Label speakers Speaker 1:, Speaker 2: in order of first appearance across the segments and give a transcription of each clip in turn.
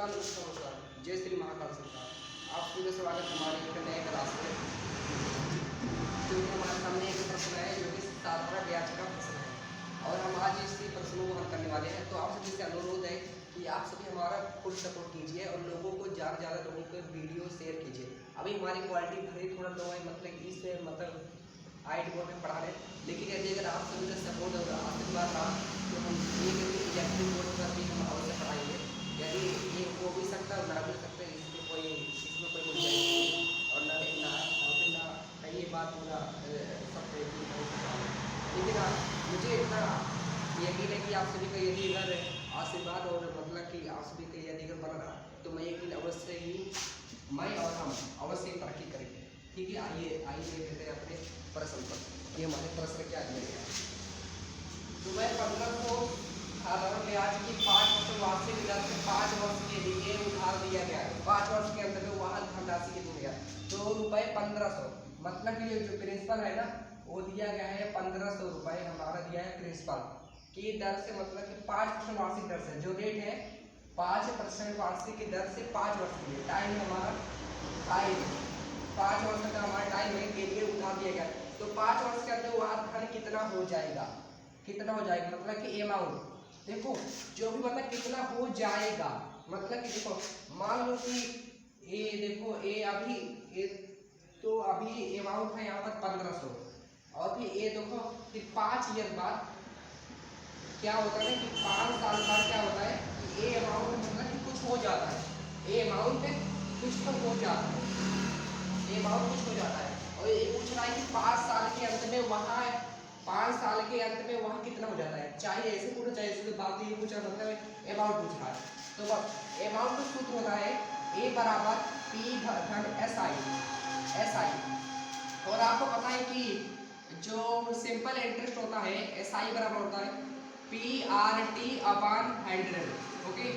Speaker 1: नमस्कार। जय श्री महाकाल सरकार। आप सभी का स्वागत हमारे एक नए क्लास में। जो हमारे सामने एक प्रश्न है जो कि साधारण ब्याज का प्रश्न है और हम आज इसी प्रश्नों को हल करने वाले हैं। तो आप सभी से अनुरोध है कि आप सभी हमारा फुल सपोर्ट कीजिए और लोगों को ज़्यादा लोगों को वीडियो शेयर कीजिए। अभी हमारी क्वालिटी भले थोड़ा लो है, मतलब हाइट बोर्ड में पढ़ा रहे, लेकिन यदि अगर आप सभी का सपोर्ट और आशीर्वाद रहा तो हम एक इलेक्ट्रिक बोर्ड पर भी हम अवश्य पढ़ाएंगे। यदि ये हो भी सकता है ना भी सकता है, इसमें कोई गुंजाइश नहीं और ना कहीं ये बात पूरा सब लेकिन हाँ, मुझे इतना यकीन है कि आप सभी का यदि अगर आशीर्वाद और मतलब कि आप सभी का यदि अगर बना रहा तो मैं एक दिन अवश्य ही मैं और हम अवश्य तरक्की करेंगे। ठीक है, आइए देखते हैं अपने प्रश्न पर कि हमारे प्रश्न क्या दिया गया। तो मैं 1500 साधारण ब्याज की 5% वार्षिक दर से 5 वर्ष के लिए उधार दिया गया है। 5 वर्ष के अंदर में वहाँ धनराशि कितनी दिया तो रुपए 1500, मतलब कि जो प्रिंसिपल है ना वो दिया गया है 1500 रुपए हमारा दिया है प्रिंसिपल की दर से, मतलब कि 5% वार्षिक दर से। जो रेट है 5% वार्षिक की दर से 5 वर्ष के लिए टाइम हमारा 5 वर्ष का हमारा टाइम है के लिए उधार दिया गया। तो 5 वर्ष के अंदर वहाँ धन कितना हो जाएगा, मतलब कि अमाउंट देखो जो भी मतलब कितना हो जाएगा, मतलब कि देखो मान लो कि ये देखो ये अभी ये तो अभी अमाउंट है यहाँ पर 1500 और फिर ये देखो फिर 5 ईयर बाद क्या होता है कि 5 साल बाद क्या होता है कि ये अमाउंट मतलब कि कुछ हो जाता है, ये अमाउंट कुछ तो हो जाता है, ये अमाउंट कुछ हो जाता है। और ये पूछ रहा है कि 5 साल के अंत में वहाँ 5 साल के अंत में वहाँ कितना हो जाता है, चाहे ऐसे पूछो चाहे ऐसे, तो बात ये पूछा मतलब अमाउंट पूछ रहा है। तो बस अमाउंट का सूत्र होता है ए बराबर पी घन एस आई और आपको पता है कि जो सिंपल इंटरेस्ट होता है एस आई बराबर होता है P R T upon 100। Okay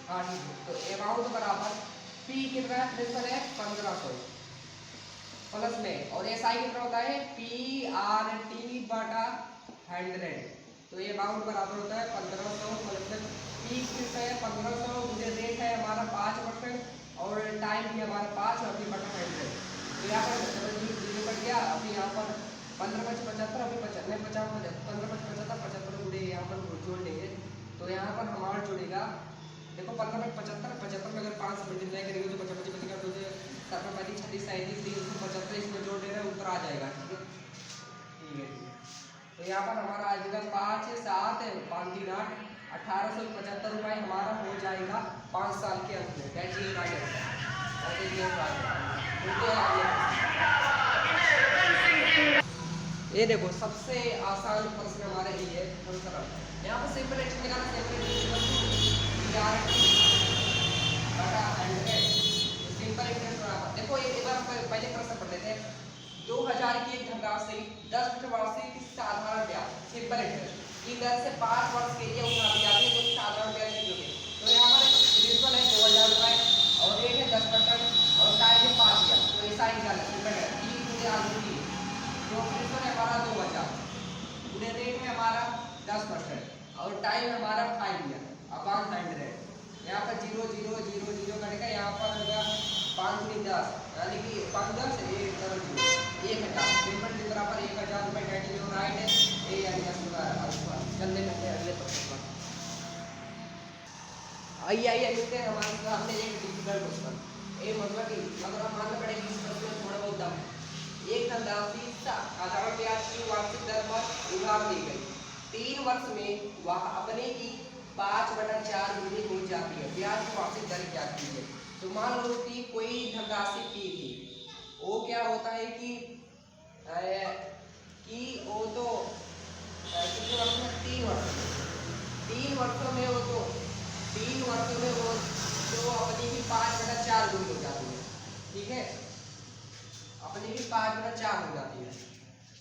Speaker 1: हाँ ठीक है, तो अमाउंट बराबर पी कितना प्रिंसिपल है 1500 प्लस में और एस आई कितना होता है पी आर टी बटा 100। तो ये अमाउंट बराबर होता है 1500 प्लस में पी कितना है 1500 मुझे रेट है हमारा 5% और टाइम भी हमारा 5 और फिर बटा 100। तो यहाँ पर जीरो कट गया, अभी यहाँ पर 15×5 = 75, अभी 50 15×5 = 75 जुड़े यहाँ पर जोड़ देंगे। तो यहाँ पर हमारा जुड़ेगा देखो 15×75 में अगर 5 से मल्टीप्लाई करेंगे तो 55 बचेगा, तो 7×5 36 37 375 इसमें जोड़ देना ऊपर आ जाएगा। ठीक है तो यहाँ पर हमारा आ जाएगा 5 7 5 3 8 1875 रुपये हमारा हो जाएगा 5 साल के अंत में। That is right answer. ये देखो सबसे आसान प्रश्न हमारे लिए है। यहाँ पर सिंपल इंटरेस्ट निकालना, सिंपल इंटरेस्ट बराबर देखो एक बार पहले प्रश्न पढ़ लेते हैं। 2000 की एक धनराशि 10% वार्षिक साधारण ब्याज सिंपल इंटरेस्ट की दर से 5 वर्ष के लिए उधार दिया जाती है जो साधारण ब्याज की होगी। तो यहाँ पर प्रिंसिपल है 2000 रुपये और रेट है 10% और टाइम है 5 ईयर। तो ऐसा ही निकालना सिंपल है जो प्रिंसिपल है हमारा 2000, पूरे रेट है हमारा 10% और टाइम हमारा 5 ईयर अपॉन 100। यहाँ पर 0 0 0 0 करेगा, यहाँ पर होगा 5 × 10 यानी कि 5 10 1000 पेपर के बराबर 1000 रुपये। डेट जो राइट है ये यानी चलने मिलते अगले प्रश्न पर। आइए मिलते हैं हमारे सामने एक डिफिकल्ट क्वेश्चन। ये मतलब कि अगर हम मानना पड़ेगा इस प्रश्न में थोड़ा बहुत दम है। एक धनराशि साधारण ब्याज की वार्षिक दर पर उधार दी गई, 3 वर्ष में वह अपने की 5/4 दूनी हो जाती है। ब्याज की वार्षिक दर क्या की है। तो मान लो कि कोई धनराशि पी थी, वो क्या होता है कि वो तो कितने वर्ष में 3 वर्षों में वो तो 3 वर्षों में वो तो अपनी की 5/4 दूनी हो जाती है। ठीक है, अपनी भी 5/4 हो जाती है।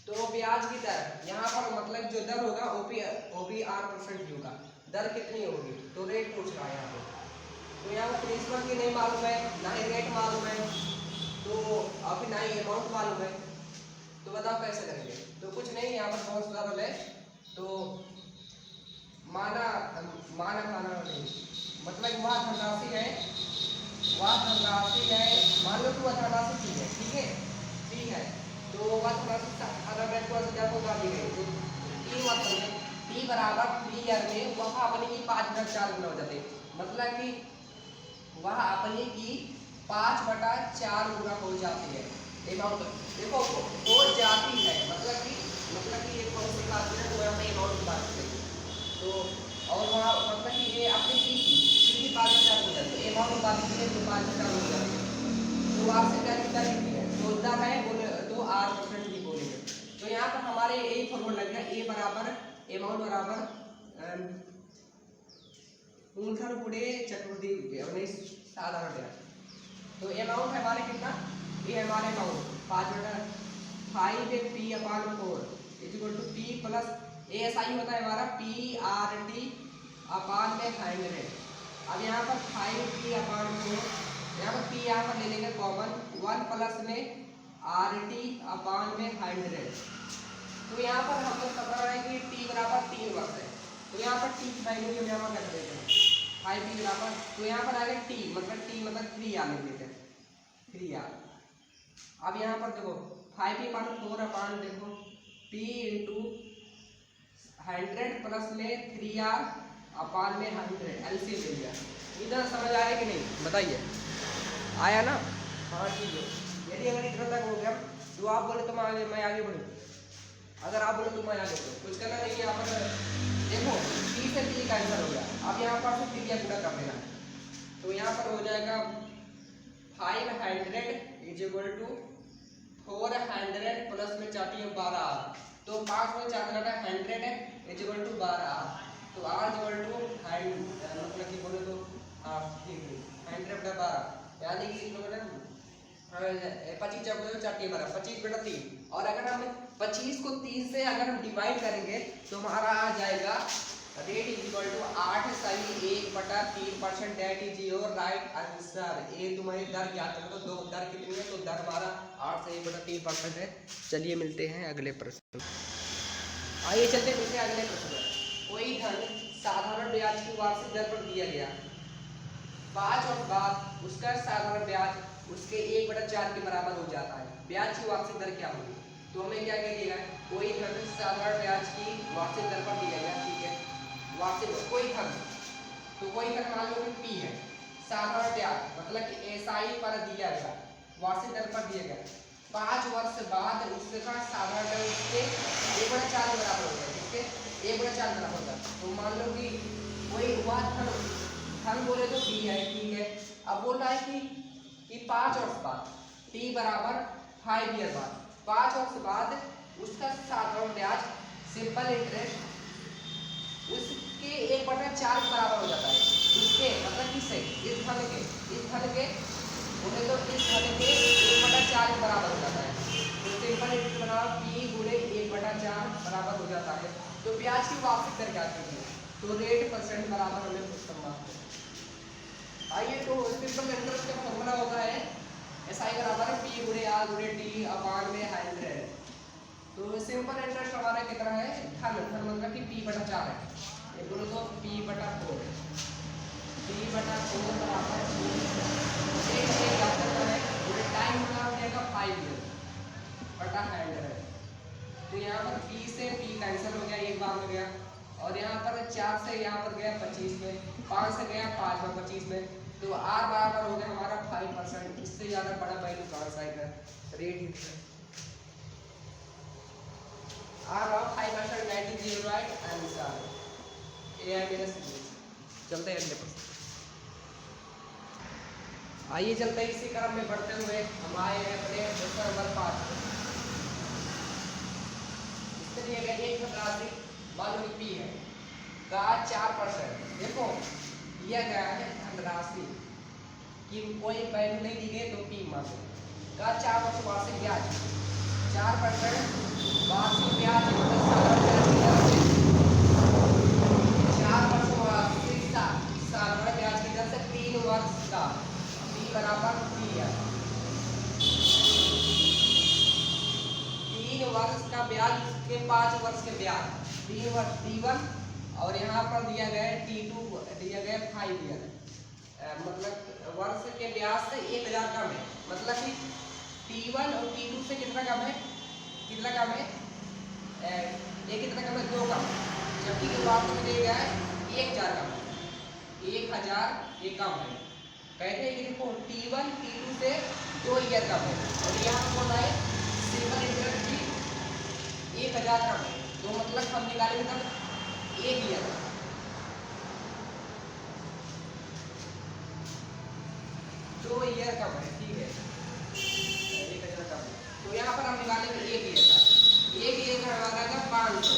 Speaker 1: तो ब्याज की दर यहाँ पर मतलब जो दर होगा OPR% होगा। दर कितनी होगी तो रेट पूछ रहा है यहाँ पे। तो यहाँ पर प्रिंसिपल की नहीं मालूम है, ना ही रेट मालूम है, तो अभी ना ही अमाउंट मालूम है, तो बताओ कैसे करेंगे। तो कुछ नहीं, यहाँ पर बहुत सरल है। तो माना नहीं मतलब वह धनराशि है, वह धनराशि है, मान लो कि वह धनराशि टी है, ठीक है, ठीक है, तो वह धनराशि अगर मैं को जब होगा दी गई तो टी मतलब टी बराबर 3 ईयर में वह अपने की 5/4 गुना हो जाते, मतलब कि वह अपने की 5/4 गुना हो जाती है अमाउंट, देखो हो जाती है, मतलब कि ये कौन सी बात है तो हमें अमाउंट की बात करें तो, और वहाँ मतलब कि ये अपनी की 5/4 हो जाती है, अमाउंट बात की है तो 5/4 हो जाती है, तो आपसे क्या कितना लिखती है तो उतना है बोले तो R% की बोलेंगे, तो यहाँ पर हमारे यही फॉर्मूला लग गया, ए बराबर अमाउंट बराबर मूलधन गुणे चक्रवृद्धि साधारण ब्याज, तो अमाउंट है हमारे कितना, ये हमारे amount 5/5 P/4 = P plus ASI होता है हमारा PRT अपान में 100, अब यहाँ पर 5P/4, यहाँ पर P यहाँ पर ले लेंगे कॉमन, 1 प्लस में RT अपान में 100, तो यहाँ पर हम लोग पता रहे कि T बराबर 3 वर्ष है, तो यहाँ पर T की वैल्यू हम यहाँ पर कर देते हैं 5P बराबर, तो यहाँ पर आएगा T मतलब 3R लिख देते हैं 3R, अब यहाँ पर देखो 5P/4 अपान देखो P इंटू 100 प्लस में 3R अपान में 100 एलसीएम ले लिया, इधर समझ आया कि नहीं बताइए, आया ना, हाँ ठीक है, यदि अगर इतना तक हो गया तो आप बोले तो मैं आगे बढ़ूँ, अगर आप बोले तो मैं आगे बढ़ूँ, कुछ करना नहीं, यहाँ पर देखो P से P का आंसर हो गया, अब यहाँ पर से P गुणा कर देना, तो यहाँ पर हो जाएगा 500 = 400 प्लस में 4 12, तो 5 में 4 घटा 100 है = 12, तो R = मतलब कि बोले तो ठीक है 100/12, यानी कि 25 4 12 25/3, और अगर हम 25 को 3 से अगर हम डिवाइड करेंगे तो हमारा आ जाएगा रेट = 8 सही 1/3%, that is your right answer, ये तुम्हारी दर ज्ञात करो, तो दो दर कितनी है, तो दर हमारा 8 से 1/3% है। चलिए मिलते हैं अगले प्रश्न, आइए चलते हैं अगले प्रश्न, कोई धन साधारण ब्याज की वार्षिक दर पर दिया गया 5 वर्ष बाद उसका साधारण ब्याज उसके 1/4 के बराबर हो जाता है, ब्याज की वार्षिक दर क्या होगी, तो हमें क्या कहिएगा, कोई धन साधारण ब्याज की वार्षिक दर पर दिया गया, ठीक है, वार्षिक कोई धन, तो कोई धन मान लो कि P है, साधारण ब्याज मतलब कि SI पर दिया गया, वार्षिक दर पर दिया गया, 5 वर्ष बाद उसका साधारण ब्याज उसके 1/4 के बराबर हो गया, इसके 1/4 बराबर होगा, तो मान लो कि कोई हुआ धन बोले तो P है, ठीक है, अब बोल रहा है कि 5 वर्ष बाद T बराबर 5 ईयर बाद, 5 वर्ष बाद उसका साधारण ब्याज सिंपल इंटरेस्ट उसके 1/4 के बराबर हो जाता है, उसके मतलब किससे, इस धन के बोले तो इस धन के 1/4 के बराबर हो जाता है, तो सिंपल इंटरेस्ट बराबर P गुणे 1/4 बराबर हो जाता है, तो ब्याज की वार्षिक दर क्या करती है, तो रेट % बराबर हमें पुस्तक, आइए तो सिंपल इंटरेस्ट का फॉर्मूला होता है SI बराबर है P गुणे R गुणे T अपान में 100, तो सिंपल इंटरेस्ट हमारा कितना है, धन मतलब कि P/4 है, ये बोलो तो P/4 बराबर टाइम बना हो जाएगा 5 ईयर बटा 100 है, तो यहाँ पर P से P कैंसिल हो गया, एक बार हो गया, और यहाँ पर 4 से यहाँ पर गया 25 में, 5 से गया 5 में 25 में, तो R बराबर हो गया हमारा 5%, इससे ज़्यादा बड़ा वैल्यू कहाँ से आएगा, rate R of 5%, that is your right answer, ये है मेरा सीरीज। चलते हैं अगले प्रश्न, आइए चलते हैं इसी क्रम में बढ़ते हुए हम आए हैं अपने प्रश्न नंबर 5, इसके लिए अगर एक राशि मान लो P है का 4%, देखो दिया गया है धनराशि कि कोई वैल्यू नहीं दी गई तो P मान लो का 4% वार्षिक ब्याज 4% वार्षिक ब्याज 4 वर्ष वार्षिक साधारण ब्याज की दर से 3 वर्ष का P बराबर 3 वर्ष का ब्याज के 5 वर्ष के ब्याज 3 वर्ष T1, और यहाँ पर दिया गया है T2 दिया गया 5 ईयर, मतलब वर्ष के व्यास से 1000 कम है, मतलब कि T1 और T2 से कितना कम है, कितना कम है, ये कितना कम है, 2 कम, जबकि जो आपको मिलेगा 1000 कम है, 1000 ये कम है। कहते हैं कि देखो T1 T2 से 2 ईयर कम है, और यहाँ बोल रहा है सिंपल इंटरेस्ट भी 1000 कम है, तो मतलब हम निकालेंगे तब 1 ईयर, 2 ईयर कम है, ठीक है, 1000 कम है, तो यहाँ पर हम निकालेंगे 1 ईयर का, 1 ईयर का हमारा था 500,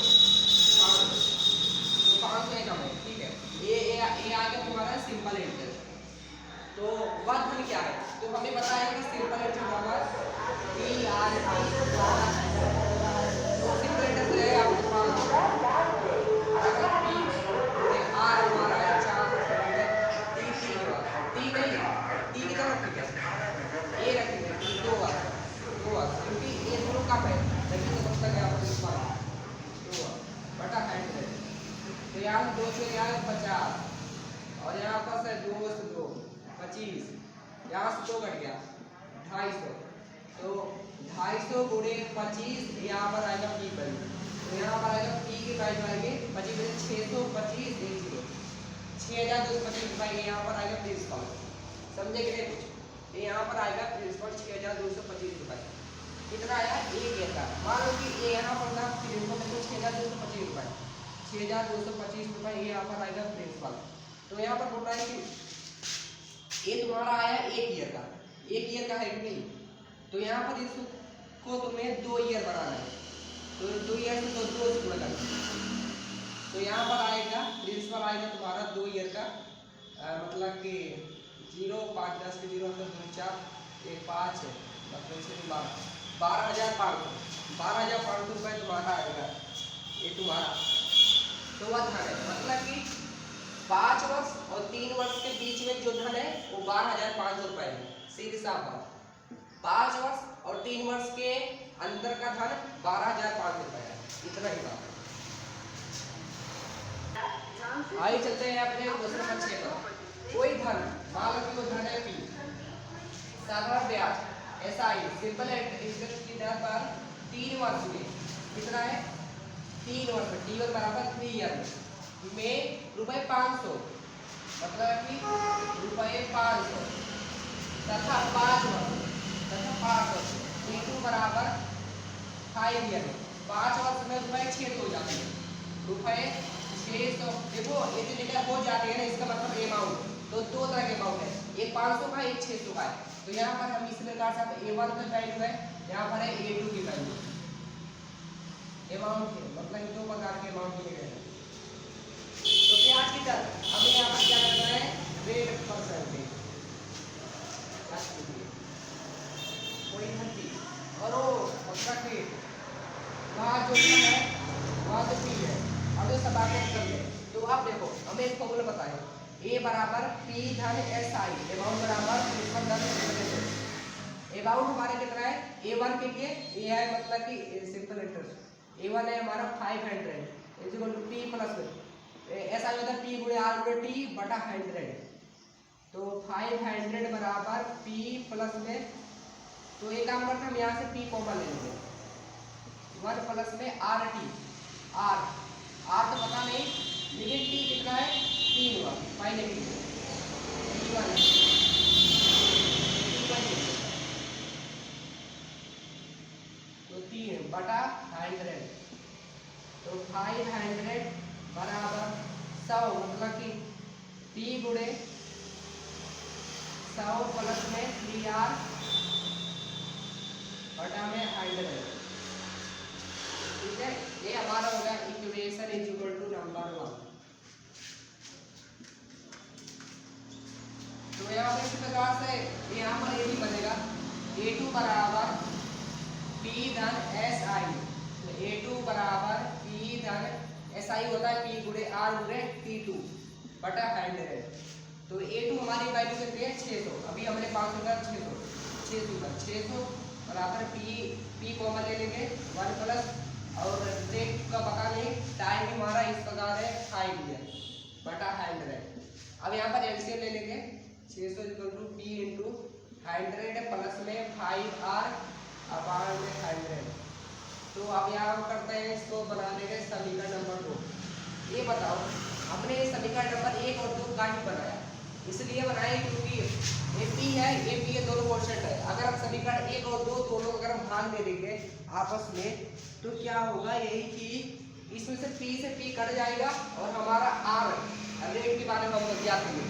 Speaker 1: तो 500 कम है, ठीक है, ये आएगा तुम्हारा सिंपल इंटरेस्ट। तो वह धन क्या है, तो हमें बताया कि सिंपल इंटरेस्ट हमारा सिंपल इंटरेस्ट रहेगा आपको 2 से 50, और यहाँ पर से 2 से 2 25, यहाँ से 2 कट गया 250, तो 250 गुणे 25 यहाँ पर आएगा पी वैल्यू, तो यहाँ पर आएगा पी की वैल्यू आएगी 25 625 6225 रुपये, यहाँ पर आएगा प्रिंसिपल, समझे कि नहीं कुछ, यहाँ पर आएगा प्रिंसिपल 6225 रुपये, कितना आया 1 ईयर का, मान लो कि ये यहाँ पर ना प्रिंसिपल 6225 रुपये, 6225 रुपये ये यहाँ पर आएगा प्रिंसिपल। तो यहाँ पर बोल रहा है कि ये तुम्हारा आया 1 ईयर का, 1 ईयर का है कि नहीं, तो यहाँ पर इसको तुम्हें 2 ईयर बनाना है, तो 2 ईयर से 2 से गुणा करना, तो यहाँ पर आएगा प्रिंसिपल आएगा तुम्हारा 2 ईयर का, मतलब कि 0 5 10 के 0 2 4 1 5 है, मतलब 12,500 रुपये तुम्हारा आएगा, ये तुम्हारा तो वह धन है, मतलब कि 5 वर्ष और 3 वर्ष के बीच में जो धन है वो 12,500 रुपये है, सीधी साफ बात, 5 वर्ष और 3 वर्ष के अंदर का धन 12,500 रुपये है, इतना ही बात। आइए चलते हैं अपने दूसरे पक्ष पर, कोई धन मान लो कि वो धन है P, साधारण ब्याज SI सिंपल इंटरेस्ट की दर पर 3 वर्ष में कितना है, 3 वर्ष में T1 बराबर 3 ईयर में ₹500, मतलब कि ₹500 तथा 5 वर्ष T2 बराबर 5 ईयर, 5 वर्ष में ₹600 हो जाते हैं, ₹600, देखो ये जो जगह हो जाते हैं ना, इसका मतलब अमाउंट, तो 2 तरह के अमाउंट है, एक 500 का एक 600 का है, तो यहाँ पर हम इस प्रकार से A1 की वैल्यू है, यहाँ पर है A2 की वैल्यू, अमाउंट के मतलब 2 प्रकार के अमाउंट दिए गए हैं। तो ब्याज की दर हमें यहाँ पर क्या करना है, रेट परसेंटेज, कोई धन और वो मतलब कि वहाँ जो है वहाँ तो P है, अब ये सब आगे कर ले, तो आप देखो हमें एक फॉर्मूला बताएं, A बराबर P धन SI, अमाउंट बराबर प्रिंसिपल धन इंटरेस्ट, अमाउंट हमारे कितना है A1 के लिए, ये है मतलब कि सिंपल इंटरेस्ट, A1 है हमारा 500 इक्वल टू P प्लस ऐसा होता है P गुणे R गुणे T बटा 100, तो 500 बराबर P प्लस में, तो एक काम करते हम यहाँ से P कॉमन ले लेंगे, 1 प्लस में RT, R तो पता नहीं, लेकिन T कितना है 3 हुआ, फाइनल T1 तो 3 बटा 100, तो 500 बराबर 100, मतलब कि T गुणे 100 प्लस में 3R बटा में 100, ठीक है, ये हमारा हो गया equation is equal to number 1। तो यहाँ पर इस प्रकार से यहाँ पर ये भी बनेगा A2 बराबर P धन SI, A2 बराबर P धन SI होता है P गुणे R गुणे T2 बटा 100, तो A2 हमारी वैल्यू कितनी है 600, अभी हमने 500 का 600 बराबर P कॉमन ले लेंगे 1 प्लस, और रेट का पता नहीं, टाइम हमारा इस प्रकार है 5 ईयर बटा 100, अब यहाँ पर एलसीएम ले लेंगे, 600 equal to P into 100 plus में 5r अपान में 100। तो अब यहाँ हम करते हैं इसको बना देंगे समीकरण नंबर 2। ये बताओ हमने समीकरण नंबर 1 और 2 का ही बनाया, इसलिए बनाए क्योंकि ये पी है ये पी है, दोनों कॉन्स्टेंट है। अगर हम समीकरण 1 और 2 दोनों अगर हम भाग दे देंगे आपस में तो क्या होगा, यही कि इसमें से पी कट जाएगा और हमारा आर रेट के बारे में हम ज्ञात करेंगे,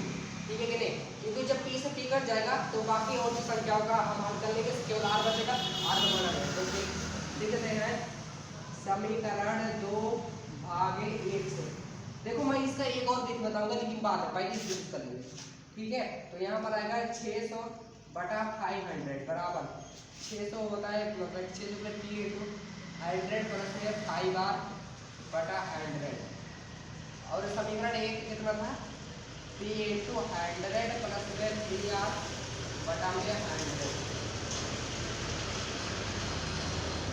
Speaker 1: ठीक है कि नहीं। क्योंकि जब पी से पी कट जाएगा तो बाकी और जो संख्याओं का हम हल कर लेंगे, केवल आर बचेगा, आर बनाना है। तो लिखते हैं समीकरण 2 भागे 1 से। देखो मैं इसका एक और दिन बताऊंगा, लेकिन बात है पहले इसको कर लेंगे, ठीक है। तो यहाँ पर आएगा 600 बटा 500 बराबर 600 होता है मतलब 600 का टी इंटू 100 प्लस में 5r बटा 100। और समीकरण 1 कितना था, पी इंटू 100 प्लस में 3r बटा में 100।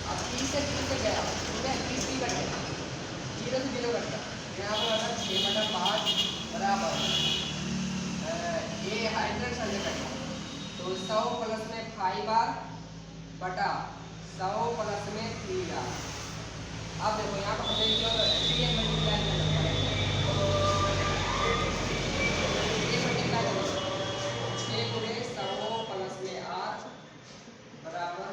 Speaker 1: अब 30 से 30 से गया, ठीक है, 30 भी कट गया, 0 से 0 कट गया। यहाँ पर आता 6 बटा 5 बराबर ये 100 से कटा तो 100 प्लस में 5r बटा 100 प्लस में 3r। अब देखो यहाँ पर हमें जो mल्टीप्लाई करना पड़ेगा, 6 गुणे 100 प्लस में r बराबर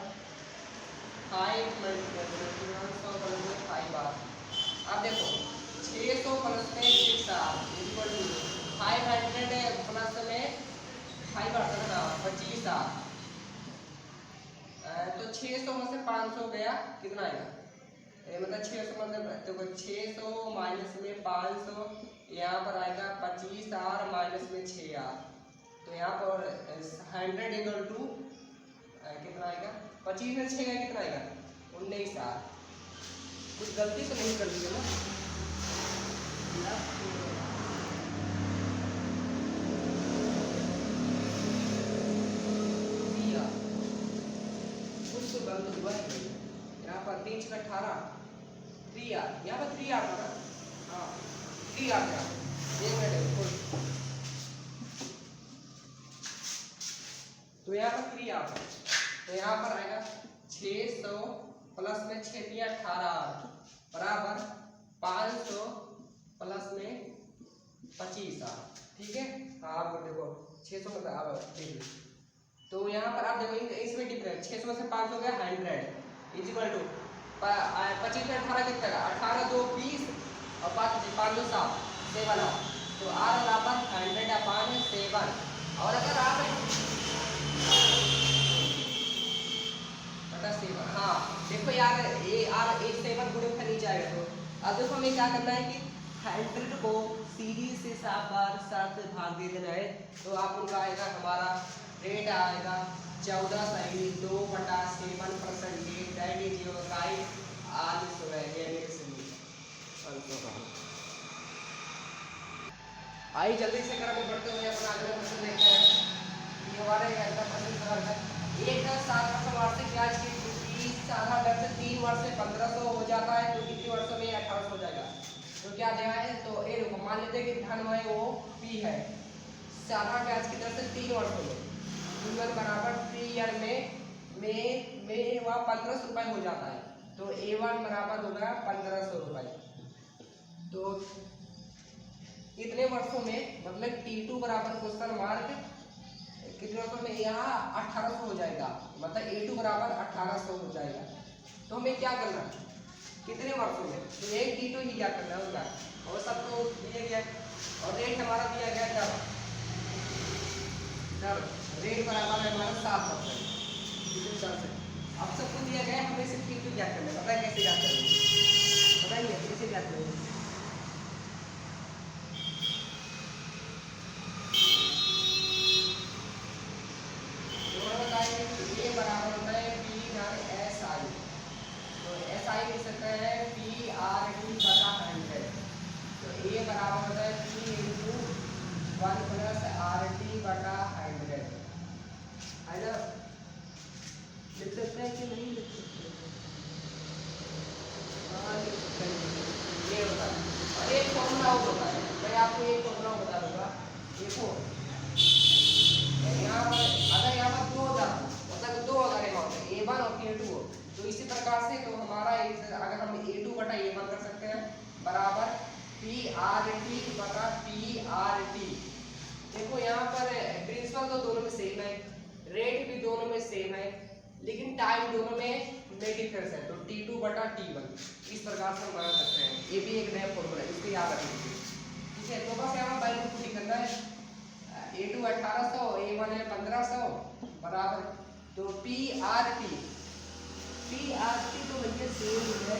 Speaker 1: 5 100 प्लस में 5r। अब देखो 600 प्लस में 6r इक्वल टू 500 प्लस में 5r 25r। तो 600 में से 500 गया, कितना आएगा, मतलब 600 मतलब देखो 600 माइनस में 500 यहाँ पर आएगा 25r माइनस में 6r। तो यहाँ पर 100 इक्वल टू कितना आएगा, 25 में 6 कितना आएगा 19r। कुछ गलती तो नहीं कर दी है ना, कुछ तो गलत हुआ है। यहाँ पर 3 का 18 3r, यहाँ पर 3r था ना, हाँ 3r था, एक मिनट। तो यहाँ पर 3r था, तो यहाँ पर आएगा 600 प्लस में 6 दिया 18r बराबर 500 प्लस में 25r, ठीक है। हाँ आप देखो 600 मतलब आप देख लो। तो यहाँ पर आप देखो इसमें डिफरेंस 600 से 500 गया 100 इक्वल टू 25 में 18 कितना का 18 2 20 और 5 2 7 7 तो r बराबर 100 अपान 7। और अगर आप बटा 7, हाँ देखो यार ये r 1 7 गुणे का नीचे आएगा। तो अब देखो हमें क्या करना है कि 100 को सीरीज से साथ भाग दे देना है। तो आप उनका आएगा हमारा रेट आएगा 14 सही 2 बटा 7% that is your right I जल्दी से क्रम बढ़ते हुए अपना अगला प्रश्न देखते हैं। ये हमारे अगला प्रश्न सवाल है, एक 7% वार्षिक ब्याज की फीस साधा दर से 3 वर्ष में 1500 हो जाता है तो कितने वर्षों में 1800 हो जाएगा। तो क्या देना है, तो ये देखो मान लेते हैं कि धन है वो पी है, साधा ब्याज की दर से 3 वर्षों में यूनियन बराबर 3 ईयर में वह 1500 रुपये हो जाता है। तो A1 बराबर होगा 1500 रुपये। तो इतने वर्षों में मतलब T2 बराबर क्वेश्चन मार्क कितने वर्षों में, यहाँ 1800 हो जाएगा, मतलब A2 बराबर 1800 हो जाएगा। तो हमें क्या करना है कितने वर्षों में, तो एक T2 ही क्या करना होगा और सबको दिया गया और रेट हमारा दिया गया जब रेट बराबर है हमारा 7%। अब सबको दिया गया, हमें सिर्फ T2 क्या करना है, पता है कैसे याद करेंगे, बताइए कैसे याद करेंगे। ये बराबर होता है पी एस आई, तो एस आई लिख सकते हैं पी आर टी बटा 100। तो ये बराबर होता है P into 1 plus R T बटा 100 है ना। लिख सकते हैं कि नहीं लिख सकते, हाँ लिख सकते हैं। ये होता है और एक फॉर्मूला होता है, मैं आपको एक फॉर्मूला बता दूंगा। देखो आर टी बटा पी आर टी। देखो यहाँ पर प्रिंसिपल तो दोनों में सेम है, रेट भी दोनों में सेम है, लेकिन टाइम दोनों में डिफरेंस है। तो T2 बटा T1 इस प्रकार से हम बना सकते हैं। ये भी एक नया फॉर्मूला है, इसको याद रखिए। ठीक है, तो बस यहाँ वैल्यू को लिखना है। A2 1800, A1 है 1500 बराबर। तो PRT तो भैया सेम है।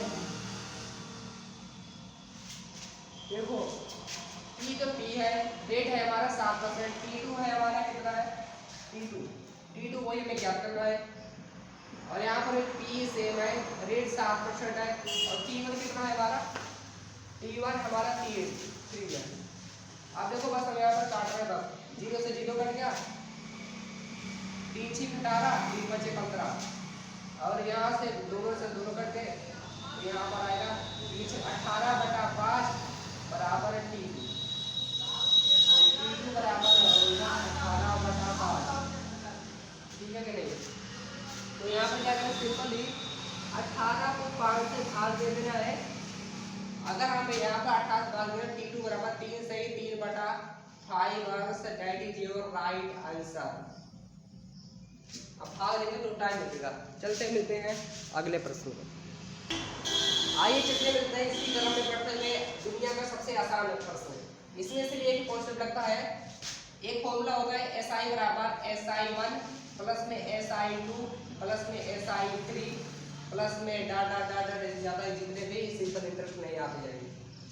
Speaker 1: देखो P तो P है, रेट है हमारा 7%, T2 है हमारा कितना है T2 वही हमें ज्ञात करना है। और यहाँ पर P सेम है, रेट 7% है, और T1 कितना है हमारा T1 हमारा 3 है। अब देखो बस हम यहाँ पर काट रहे हैं, बस 0 से 0 कट गया, 3 6 18, 3 बचे 15, और यहाँ से दोनों कट गए, यहाँ पर आएगा 18 बटा 5 बराबर T2 बराबर होगा 18 बटा 5। ठीक है कि नहीं? तो यहाँ पर क्या करें, सिंपली 18 को 5 से भाग दे देना है। अगर हम यहाँ पर 18 से भाग देना, T2 बराबर 3 से 3 बटा 5 that is your right answer. अब भाग देंगे तो टाइम लगेगा। चलते मिलते हैं अगले प्रश्न को। आइए चलते मिलते हैं इसी क्रम में पढ़ते हुए दुनिया का सबसे आसान प्रश्न। इसमें सिर्फ एक कॉन्सेप्ट लगता है, एक फॉर्मूला होता है SI बराबर SI1 प्लस में SI2 प्लस में SI3 प्लस में डा ज्यादा जितने भी सिंपल इंटरेस्ट नहीं आते जाएंगे।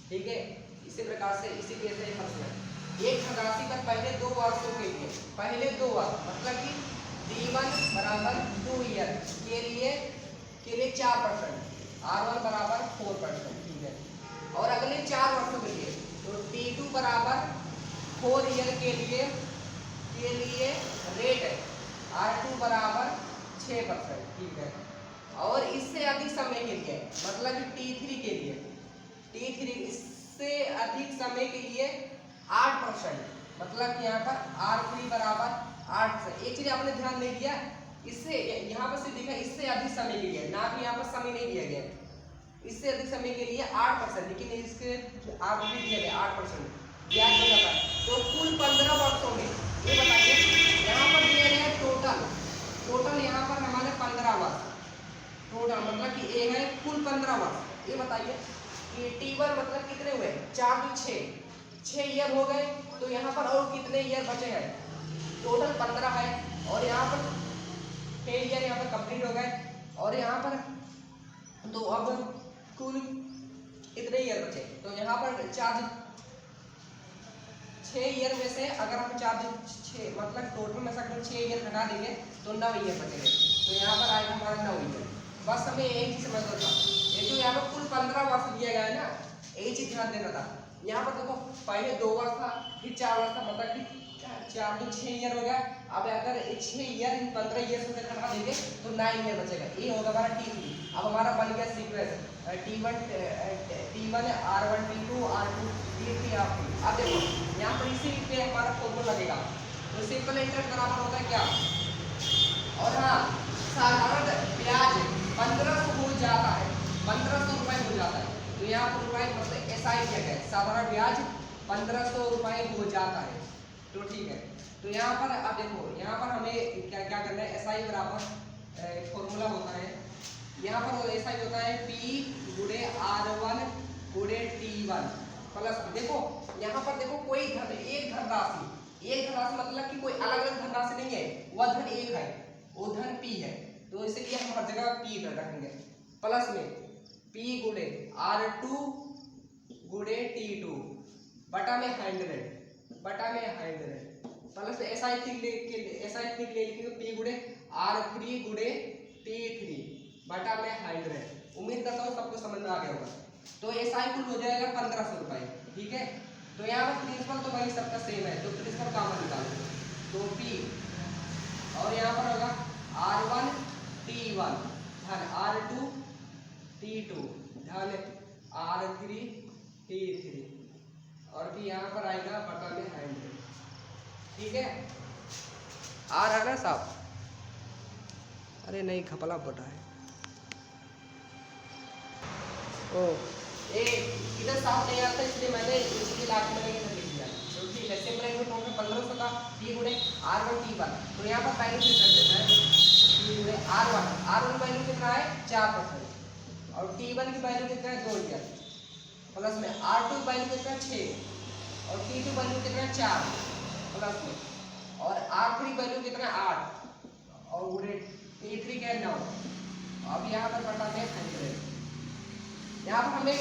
Speaker 1: ठीक है, इसी प्रकार से इसी के ऐसे प्रश्न है। एक धनराशि पर पहले 2 वर्षों के लिए, पहले 2 वर्ष मतलब कि D1 बराबर 2 ईयर के लिए 4%, R1 बराबर 4%। ठीक है, और अगले 4 वर्षों के लिए तो T2 बराबर 4 ईयर के लिए रेट है R2 बराबर 6%। ठीक है, और इससे अधिक समय के लिए मतलब कि T3 इससे अधिक समय के लिए 8%, मतलब कि यहाँ पर R3 बराबर 8%। एक चीज आपने ध्यान नहीं दिया, इससे यहाँ पर से देखा इससे अधिक समय के लिए, ना कि यहाँ पर समय नहीं दिया गया, इससे अधिक समय के लिए 8%, लेकिन इसके आप भी दिया गया 8% ब्याज हो जाता है। तो कुल 15 वर्षों में ये बताइए, यहाँ पर दिया गया टोटल यहाँ पर हमारे 15 वर्ष टोटल, मतलब कि ए है कुल 15 वर्ष। ये बताइए कि T1 मतलब कितने हुए, 4 तो 6 ईयर हो गए, तो यहाँ पर और कितने ईयर बचे हैं, टोटल 15 है, और यहाँ पर 6 ईयर यहाँ पर कंप्लीट हो गए, और यहाँ पर तो अब कुल कितने ईयर बचे, तो यहाँ पर 6 ईयर में से अगर हम 6 मतलब टोटल में से अगर 6 ईयर हटा देंगे तो 9 ईयर बचेंगे, तो यहाँ पर आएगा हमारा 9 ईयर। बस हमें यही चीज समझना था, ये जो यहाँ पर कुल 15 वर्ष दिया गया है ना, यही चीज ध्यान देना था। यहाँ पर देखो पहले 2 वर्ष था, फिर 4 वर्ष था, मतलब कि 4 तो 6 ईयर हो गया। अब अगर 6 ईयर इन 15 ईयर से हटा देंगे तो 9 ईयर बचेगा, ये होगा हमारा T3। अब हमारा बन गया sequence T1 R1 T2 R2 T3 R3। अब देखो यहाँ पर इसी पे हमारा फॉर्मूला लगेगा, तो सिंपल इंटरेस्ट बराबर होता है क्या, और हाँ साधारण ब्याज 1500 हो जाता है, 1500 रुपए हो जाता है। तो यहाँ पर रुपए मतलब SI क्या है, साधारण ब्याज 1500 रुपए हो जाता है। तो ठीक है, तो यहाँ पर अब देखो यहाँ पर हमें क्या करना है, SI बराबर फॉर्मूला होता है, यहाँ पर SI होता है P गुणे R1 गुणे T1 प्लस, देखो यहाँ पर देखो कोई एक धनराशि मतलब कि कोई अलग अलग धनराशि नहीं है, वह धन एक है, वो धन P है, तो इसलिए हम हर जगह P रखेंगे, प्लस में P गुणे R2 गुणे T2 बटा में 100 प्लस SI3 ले लिखेंगे P गुणे R3 गुणे T3 बटा में 100। उम्मीद करता हूँ सबको समझ में आ गया होगा। तो SI कुल हो जाएगा 1500 रुपए। ठीक है, तो यहाँ पर प्रिंसिपल तो भाई सबका सेम है, तो प्रिंसिपल कॉमन निकालो, तो P और यहाँ पर होगा R1 T1 धन R2 T2 धन R3 T3, और फिर यहाँ पर आएगा बटा में 100। ठीक है, आ रहा ना साहब, अरे नहीं खपला बटा है, ओ ए इधर साफ नहीं आता इसलिए मैंने इसकी लास्ट में इधर लिख दिया। तो ठीक है, सिंपल है, 1500 का P गुणे R1 T1। तो यहाँ पर वैल्यू फिर कर देता है P गुणे R1 वैल्यू कितना है 4% और T1 की वैल्यू कितना है 2 प्लस में R2 वैल्यू कितना है 6 और T2 वैल्यू कितना है 4 प्लस में और R3 वैल्यू कितना है 8 और गुणे T3 क्या है 9। अब यहाँ पर बता दें 100। यहाँ पर हमें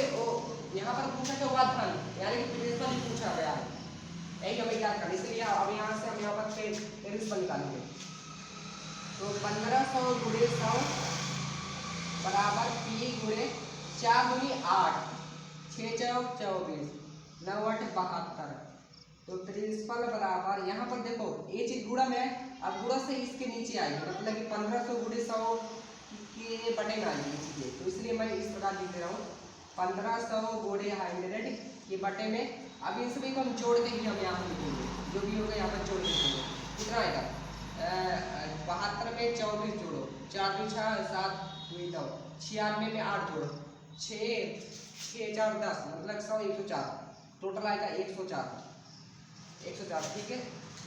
Speaker 1: यहाँ पर पूछा क्या हुआ धन, यानी कि प्रिंसिपल ही पूछा गया है, यही हमें क्या करना। इसलिए अब यहाँ से हम यहाँ पर प्रिंसिपल निकालेंगे। तो 1500 गुणे 100 बराबर P गुणे 4 गुणी 8 6 चौक 24 9 8 72। तो प्रिंसिपल बराबर यहाँ पर देखो ये चीज गुणा में है, अब गुणा से इसके नीचे आएगी, मतलब कि 1500 गुणे 100 के बटे में आएगी चीजें। तो इसलिए मैं इस प्रकार लिख दे रहा हूँ 1500 गुणे 100 के बटे में। अब इन सभी को हम जोड़ के ही हम यहाँ पर लिखेंगे, जो भी होगा यहाँ पर जोड़ के लिखेंगे। कितना आएगा 72 में 24 जोड़ो 4 2 6 7 2 9 96 में 8 जोड़ो 6 6 4 10 मतलब 100 104 टोटल आएगा 104। ठीक है,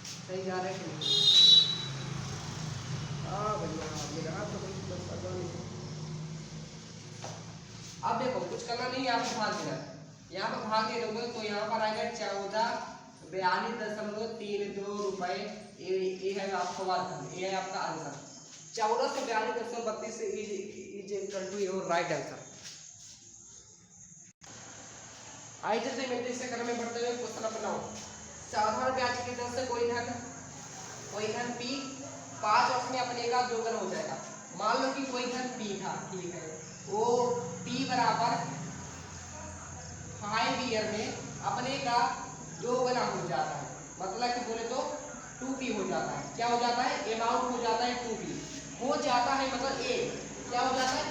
Speaker 1: सही जा रहा है कि नहीं? अब देखो कुछ करना नहीं, यहाँ पर भाग देना। यहाँ पर भाग दे दोगे तो यहाँ पर आएगा 1442.32 रुपए। ये है आपका वार्ता, ये है आपका answer 1442.32 is equal to your right answer. आइए जैसे मिलते इससे क्रम में बढ़ते हुए क्वेश्चन अपनाओ। साधारण ब्याज की दर से कोई धन P 5 वर्ष में अपने का दोगुना हो जाएगा। मान लो कि कोई धन P था, ठीक है, वो P बराबर 5 ईयर में अपने का दोगुना हो जाता है, मतलब कि बोले तो 2P हो जाता है। क्या हो जाता है? अमाउंट हो जाता है 2P हो जाता है, मतलब A क्या हो जाता है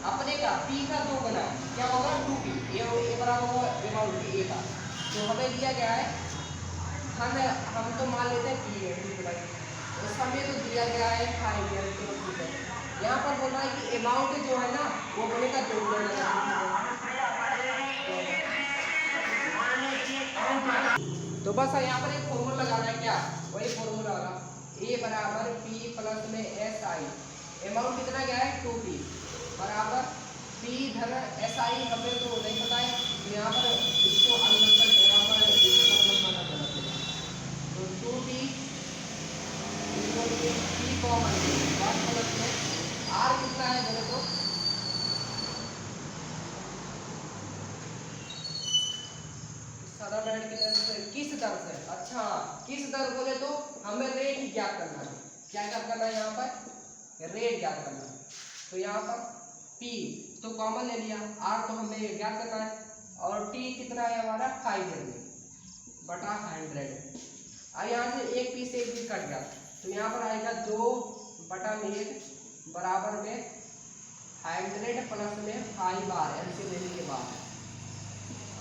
Speaker 1: अपने का P का दोगुना क्या होगा 2P। A बराबर होगा अमाउंट A का। तो हमें दिया गया है हम तो मान लेते हैं P है, ठीक है, समय तो दिया गया है 5 ईयर। ठीक है, यहाँ पर बोल रहा है कि अमाउंट जो है ना वो बनेगा दोगुना। तो बस यहाँ पर एक फॉर्मूला लगाना है, क्या वही फॉर्मूला वाला A बराबर P प्लस में SI। अमाउंट कितना गया है 2P बराबर P धन SI हमें तो नहीं पता है, तो यहाँ पर इसको अंतर यहाँ पर इसको मतलब गलत होगा। तो 2P P कॉमन प्लस में R कितना है बोले तो साधारण की दर से किस दर से, अच्छा किस दर बोले तो हमें रेट ज्ञात करना है। क्या ज्ञात करना है? यहाँ पर रेट ज्ञात करना है। तो यहाँ पर P तो कॉमन ले लिया, R तो हमें ज्ञात करना है और T कितना है हमारा 5 बटा 100। अब यहाँ से एक P से एक भी कट गया तो यहाँ पर आएगा 2 बटा 1 बराबर में 100 प्लस में 5 बार ऐसे लेने के बाद।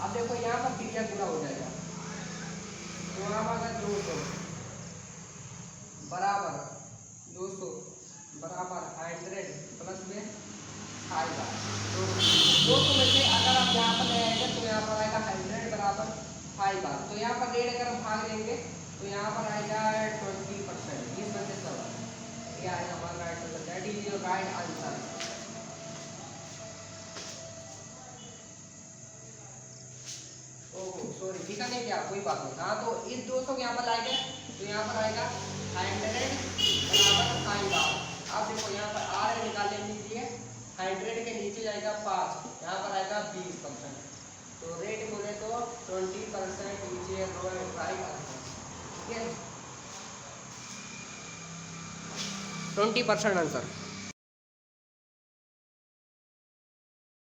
Speaker 1: अब देखो यहाँ पर क्रिया पूरा हो जाएगा, तो यहाँ पर 200 बराबर 200 बराबर 100 प्लस में 5 बार। तो 200 में से अगर आप यहाँ पर ले आएंगे तो यहाँ पर आएगा 100 बराबर 5 बार। तो यहाँ पर रेट अगर हम भाग देंगे तो यहाँ पर आएगा 20%। इस वजह से क्या है हमारा right answer, that is your right answer. Sorry दिखा नहीं क्या, कोई बात नहीं। हाँ तो इस 200 यहाँ पर लाएंगे तो यहाँ पर आएगा 100 बराबर 5 बार। अब देखो यहाँ पर R निकालने के लिए 100 के नीचे जाएगा 5, यहाँ पर आएगा 20%। तो रेट बोले तो 20% नीचे राइट आंसर, ठीक है 20% आंसर।